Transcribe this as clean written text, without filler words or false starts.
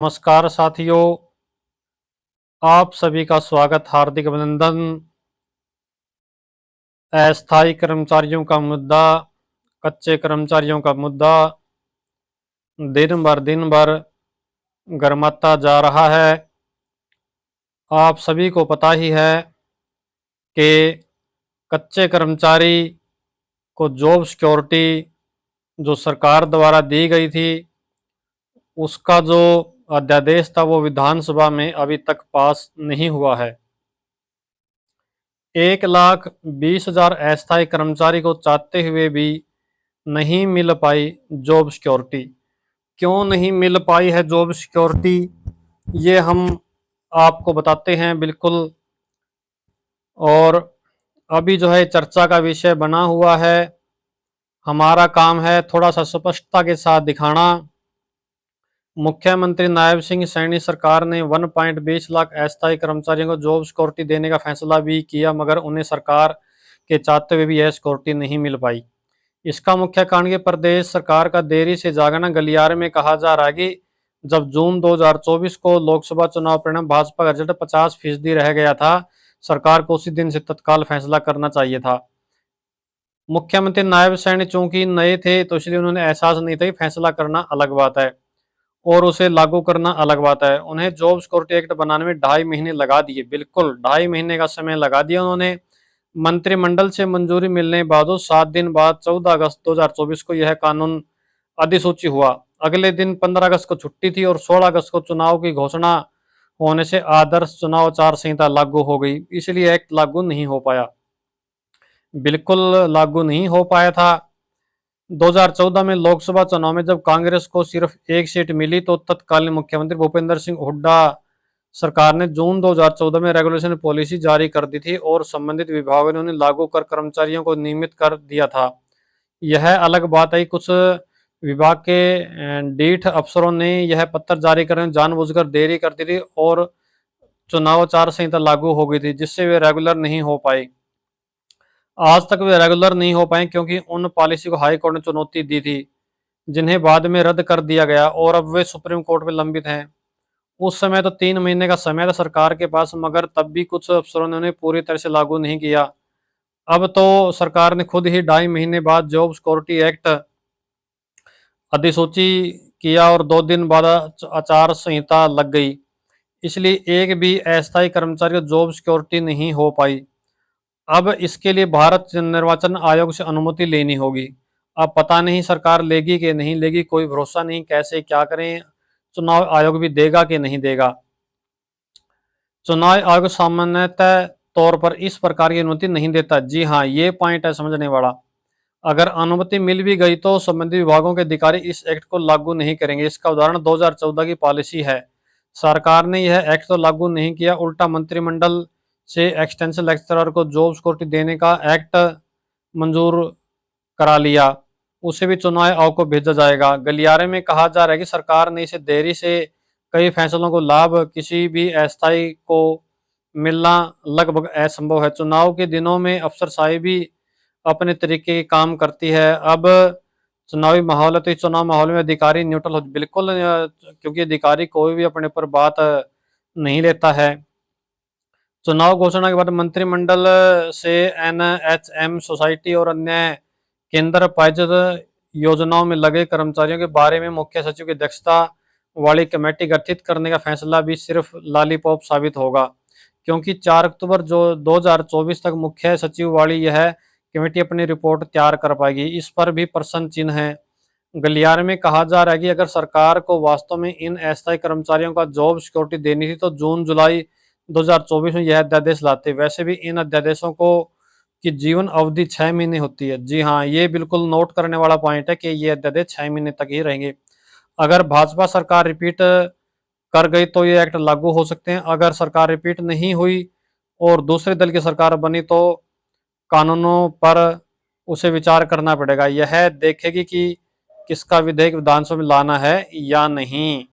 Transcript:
नमस्कार साथियों, आप सभी का स्वागत, हार्दिक अभिनंदन। अस्थायी कर्मचारियों का मुद्दा, कच्चे कर्मचारियों का मुद्दा दिन भर गर्माता जा रहा है। आप सभी को पता ही है कि कच्चे कर्मचारी को जॉब सिक्योरिटी जो सरकार द्वारा दी गई थी, उसका जो अध्यादेश था वो विधानसभा में अभी तक पास नहीं हुआ है। 1,20,000 अस्थायी कर्मचारी को चाहते हुए भी नहीं मिल पाई जॉब सिक्योरिटी। क्यों नहीं मिल पाई है जॉब सिक्योरिटी, ये हम आपको बताते हैं बिल्कुल। और अभी जो है चर्चा का विषय बना हुआ है। हमारा काम है थोड़ा सा स्पष्टता के साथ दिखाना। मुख्यमंत्री नायब सिंह सैनी सरकार ने 1.20 लाख अस्थायी कर्मचारियों को जॉब सिक्योरिटी देने का फैसला भी किया, मगर उन्हें सरकार के चाहते हुए भी यह सिक्योरिटी नहीं मिल पाई। इसका मुख्य कारण कि प्रदेश सरकार का देरी से जागना। गलियारे में कहा जा रहा है कि जब जून 2024 को लोकसभा चुनाव परिणाम भाजपा का रिजल्ट 50% रह गया था, सरकार को उसी दिन से तत्काल फैसला करना चाहिए था। मुख्यमंत्री नायब सैनी चूंकि नए थे तो इसलिए उन्होंने एहसास नहीं था कि फैसला करना अलग बात है और उसे लागू करना अलग बात है। उन्हें जॉब सिक्योरिटी एक्ट बनाने में 2.5 महीने लगा दिए, बिल्कुल 2.5 महीने का समय लगा दिया उन्होंने। मंत्रिमंडल से मंजूरी मिलने बाद 7 दिन बाद 14 अगस्त 2024 को यह कानून अधिसूची हुआ। अगले दिन 15 अगस्त को छुट्टी थी और 16 अगस्त को चुनाव की घोषणा होने से आदर्श चुनाव आचार संहिता लागू हो गई, इसलिए एक्ट लागू नहीं हो पाया, बिल्कुल लागू नहीं हो पाया था। 2014 में लोकसभा चुनाव में जब कांग्रेस को सिर्फ एक सीट मिली तो तत्कालीन मुख्यमंत्री भूपेंद्र सिंह हुड्डा सरकार ने जून 2014 में रेगुलेशन पॉलिसी जारी कर दी थी और संबंधित विभागों ने उन्हें लागू कर कर्मचारियों को नियमित कर दिया था। यह अलग बात है, कुछ विभाग के डीठ अफसरों ने यह पत्र जारी करने में जानबूझकर देरी कर दी थी और चुनाव आचार संहिता लागू हो गई थी, जिससे वे रेगुलर नहीं हो पाए। आज तक वे रेगुलर नहीं हो पाए क्योंकि उन पॉलिसी को हाई कोर्ट ने चुनौती दी थी, जिन्हें बाद में रद्द कर दिया गया और अब वे सुप्रीम कोर्ट में लंबित हैं। उस समय तो 3 महीने का समय था सरकार के पास, मगर तब भी कुछ अफसरों ने उन्हें पूरी तरह से लागू नहीं किया। अब तो सरकार ने खुद ही 2.5 महीने बाद जॉब सिक्योरिटी एक्ट अधिसूची किया और 2 दिन बाद आचार संहिता लग गई, इसलिए एक भी अस्थायी कर्मचारी को जॉब सिक्योरिटी नहीं हो पाई। अब इसके लिए भारत निर्वाचन आयोग से अनुमति लेनी होगी। अब पता नहीं सरकार लेगी कि नहीं लेगी, कोई भरोसा नहीं, कैसे क्या करें। चुनाव आयोग भी देगा कि नहीं देगा। चुनाव आयोग सामान्यतः तौर पर इस प्रकार की अनुमति नहीं देता। जी हाँ, ये पॉइंट है समझने वाला। अगर अनुमति मिल भी गई तो संबंधित विभागों के अधिकारी इस एक्ट को लागू नहीं करेंगे। इसका उदाहरण 2014 की पॉलिसी है। सरकार ने यह एक्ट तो लागू नहीं किया, उल्टा मंत्रिमंडल से एक्सटेंशन लेक्चरर को जॉब सिक्योरिटी देने का एक्ट मंजूर करा लिया। उसे भी चुनाव आयोग को भेजा जाएगा। गलियारे में कहा जा रहा है कि सरकार ने इसे देरी से कई फैसलों को लाभ किसी भी अस्थायी को मिलना लगभग असंभव है। चुनाव के दिनों में अफसरशाही भी अपने तरीके के काम करती है। अब चुनावी माहौल है तो इस चुनाव माहौल में अधिकारी न्यूट्रल हो, बिल्कुल क्योंकि अधिकारी कोई भी अपने पर बात नहीं लेता है। चुनाव घोषणा के बाद मंत्रिमंडल से एनएचएम सोसाइटी और अन्य केंद्र प्रायोजित योजनाओं में लगे कर्मचारियों के बारे में मुख्य सचिव की अध्यक्षता वाली कमेटी गठित करने का फैसला भी सिर्फ लॉलीपॉप साबित होगा, क्योंकि 4 अक्टूबर जो 2024 तक मुख्य सचिव वाली यह कमेटी अपनी रिपोर्ट तैयार कर पाएगी। इस पर भी प्रश्न चिन्ह है। गलियारे में कहा जा रहा है कि अगर सरकार को वास्तव में इन अस्थायी कर्मचारियों का जॉब सिक्योरिटी देनी थी तो जून जुलाई 2024 में यह अध्यादेश लाते। वैसे भी इन अध्यादेशों को की जीवन अवधि 6 महीने होती है। जी हाँ, ये बिल्कुल नोट करने वाला पॉइंट है कि ये अध्यादेश 6 महीने तक ही रहेंगे। अगर भाजपा सरकार रिपीट कर गई तो ये एक्ट लागू हो सकते हैं। अगर सरकार रिपीट नहीं हुई और दूसरे दल की सरकार बनी तो कानूनों पर उसे विचार करना पड़ेगा। यह देखेगी कि किसका विधेयक विधानसभा में लाना है या नहीं।